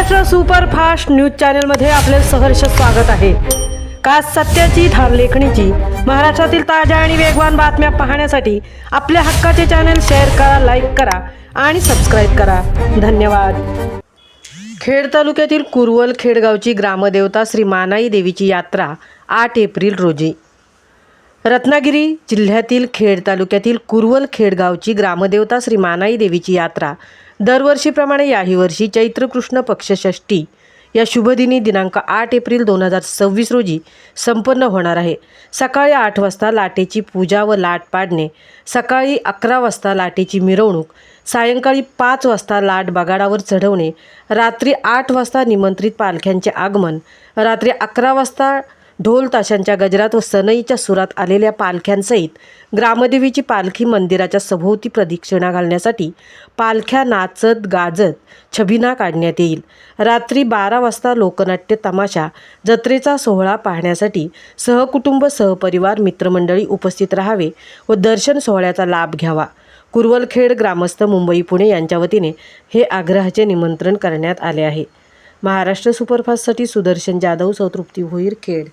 Maharashtra superfast news चॅनलमध्ये आपले सहर्ष स्वागत आहे। का सत्याची धार लेखणीची महाराष्ट्रातील ताज्या आणि वेगवान बातम्या पाहण्यासाठी आपल्या हक्काचे चॅनल शेअर करा, लाईक करा आणि सबस्क्राईब करा। धन्यवाद। खेड तालुक्यातील कुरवल खेडगावची ग्रामदेवता श्री मानाई देवीची यात्रा 8 एप्रिल रोजी। रत्नागिरी जिल्ह्यातील खेड तालुक्यातील कुरवल खेडगावची ग्रामदेवता श्री मानाई देवीची यात्रा दरवर्षीप्रमाणे याही वर्षी चैत्र कृष्ण पक्ष षष्ठी या शुभदिनी दिनांक 8 एप्रिल 2026 रोजी संपन्न होणार आहे। सकाळी 8 वाजता लाटेची पूजा व लाट पाडणे, सकाळी 11 वाजता लाटेची मिरवणूक, सायंकाळी 5 वाजता लाट बगाडावर चढवणे, रात्री 8 वाजता निमंत्रित पालख्यांचे आगमन, रात्री 11 वाजता ढोल ताशांच्या गजरात व सनईच्या सुरात आलेल्या पालख्यांसहित ग्रामदेवीची पालखी मंदिराच्या सभोवती प्रदक्षिणा घालण्यासाठी पालख्या नाचत गाजत छबिना काढण्यात येईल। रात्री 12 वाजता लोकनाट्य तमाशा जत्रेचा सोहळा पाहण्यासाठी सहकुटुंब सहपरिवार मित्रमंडळी उपस्थित राहावे व दर्शन सोहळ्याचा लाभ घ्यावा। कुरवलखेड ग्रामस्थ मुंबई पुणे यांच्या वतीने हे आग्रहाचे निमंत्रण करण्यात आले आहे। महाराष्ट्र सुपरफास्टसाठी सुदर्शन जाधव, सौतृप्ती भोईर, खेड।